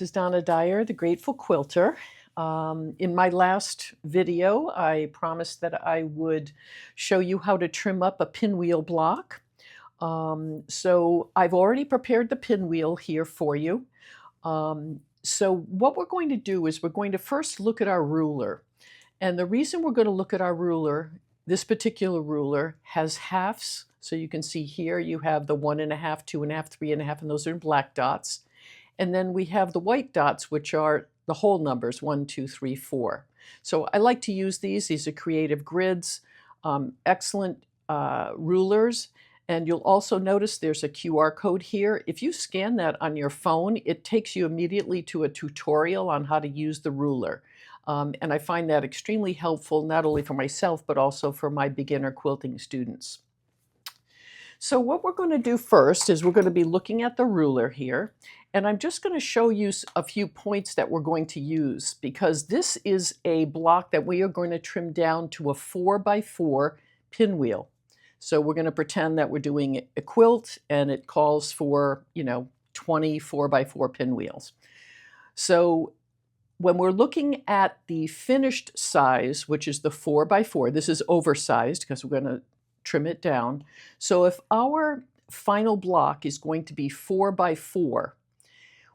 This is Donna Dyer, the Grateful Quilter. In my last video, I promised that I would show you how to trim up a pinwheel block. So I've already prepared the pinwheel here for you. So what we're going to do is we're going to first look at our ruler. And the reason we're going to look at our ruler, this particular ruler has halves. So you can see here you have the 1.5, 2.5, 3.5, and those are black dots. And then we have the white dots, which are the whole numbers, 1, 2, 3, 4. So I like to use these. These are creative grids, excellent rulers. And you'll also notice there's a QR code here. If you scan that on your phone, it takes you immediately to a tutorial on how to use the ruler. And I find that extremely helpful, not only for myself, but also for my beginner quilting students. So what we're going to do first is we're going to be looking at the ruler here. And I'm just going to show you a few points that we're going to use, because this is a block that we are going to trim down to a 4x4 pinwheel. So we're going to pretend that we're doing a quilt and it calls for, 20 4x4 pinwheels. So when we're looking at the finished size, which is the 4x4, this is oversized because we're going to trim it down. So if our final block is going to be 4x4,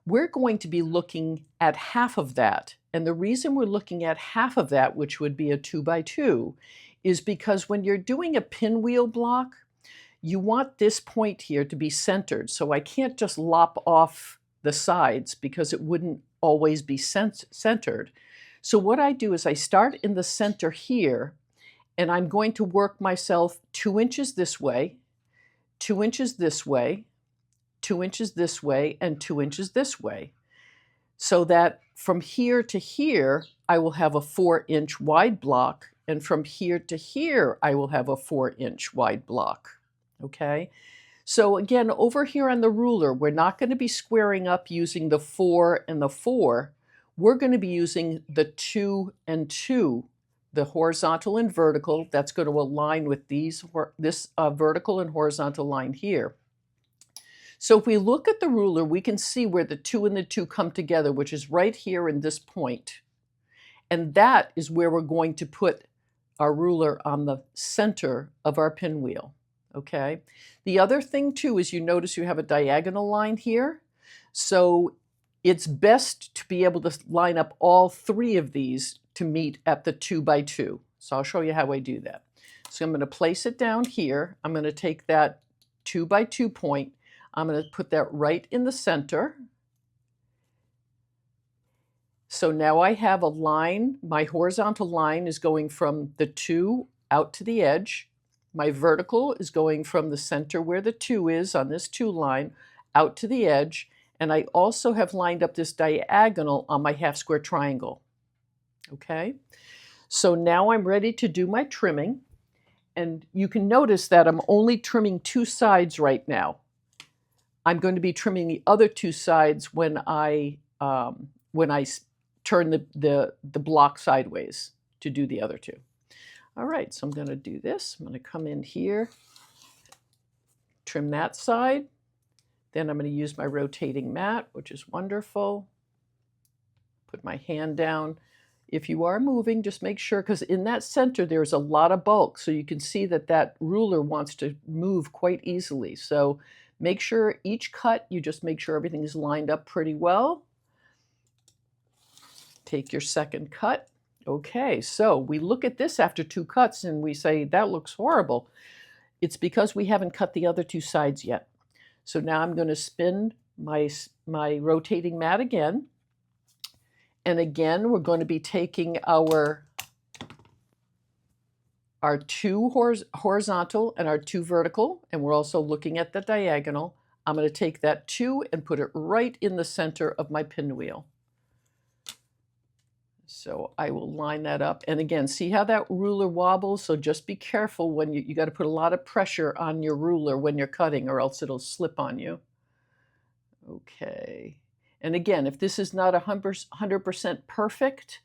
we're going to be looking at half of that. And the reason we're looking at half of that, which would be a 2x2, is because when you're doing a pinwheel block, you want this point here to be centered. So I can't just lop off the sides because it wouldn't always be centered. So what I do is I start in the center here, and I'm going to work myself 2 inches this way, 2 inches this way, 2 inches this way, and 2 inches this way, so that from here to here, I will have a 4-inch wide block, and from here to here, I will have a 4-inch wide block, okay? So again, over here on the ruler, we're not going to be squaring up using the 4 and the 4. We're going to be using the 2 and 2, the horizontal and vertical. That's going to align with this vertical and horizontal line here. So if we look at the ruler, we can see where the 2 and the 2 come together, which is right here in this point. And that is where we're going to put our ruler on the center of our pinwheel, okay? The other thing too is you notice you have a diagonal line here. So it's best to be able to line up all 3 of these to meet at the 2x2. So I'll show you how I do that. So I'm going to place it down here. I'm going to take that 2x2 point. I'm going to put that right in the center. So now I have a line. My horizontal line is going from the 2 out to the edge. My vertical is going from the center where the 2 is on this 2 line out to the edge. And I also have lined up this diagonal on my half square triangle. Okay, so now I'm ready to do my trimming. And you can notice that I'm only trimming 2 sides right now. I'm going to be trimming the other 2 sides when I turn the block sideways to do the other 2. All right, so I'm going to do this. I'm going to come in here, trim that side. Then I'm going to use my rotating mat, which is wonderful. Put my hand down. If you are moving, just make sure, because in that center there's a lot of bulk, so you can see that that ruler wants to move quite easily. So make sure each cut, you just make sure everything is lined up pretty well. Take your second cut. Okay, so we look at this after 2 cuts and we say, that looks horrible. It's because we haven't cut the other 2 sides yet. So now I'm going to spin my rotating mat again. And again, we're going to be taking our 2 horizontal and our 2 vertical, and we're also looking at the diagonal. I'm going to take that 2 and put it right in the center of my pinwheel. So I will line that up. And again, see how that ruler wobbles? So just be careful when you got to put a lot of pressure on your ruler when you're cutting, or else it'll slip on you. Okay. And again, if this is not 100% perfect,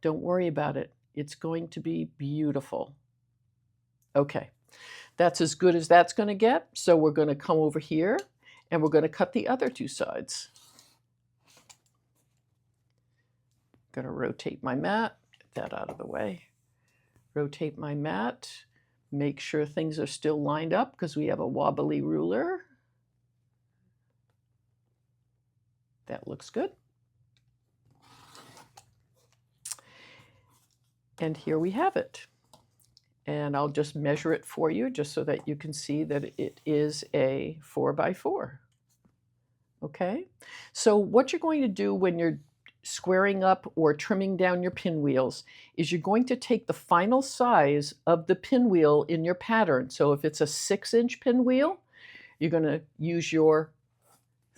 don't worry about it. It's going to be beautiful. Okay, that's as good as that's going to get. So we're going to come over here and we're going to cut the other 2 sides. going to rotate my mat, get that out of the way. Rotate my mat, make sure things are still lined up because we have a wobbly ruler. That looks good. And here we have it. And I'll just measure it for you just so that you can see that it is a 4x4. Okay, so what you're going to do when you're squaring up or trimming down your pinwheels is you're going to take the final size of the pinwheel in your pattern. So if it's a 6-inch pinwheel, you're going to use your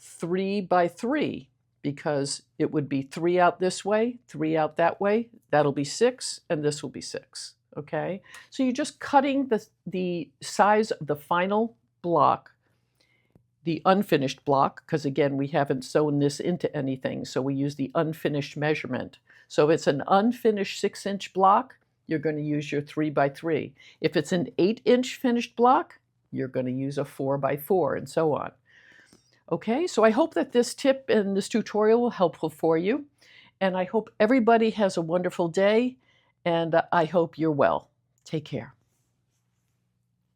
3x3 because it would be 3 out this way, 3 out that way. That'll be 6, and this will be 6. Okay, so you're just cutting the size of the final block, the unfinished block, because again, we haven't sewn this into anything, so we use the unfinished measurement. So if it's an unfinished 6-inch block, you're going to use your 3x3. If it's an 8-inch finished block, you're going to use a 4x4, and so on. Okay, so I hope that this tip and this tutorial will be helpful for you, and I hope everybody has a wonderful day, and I hope you're well. Take care.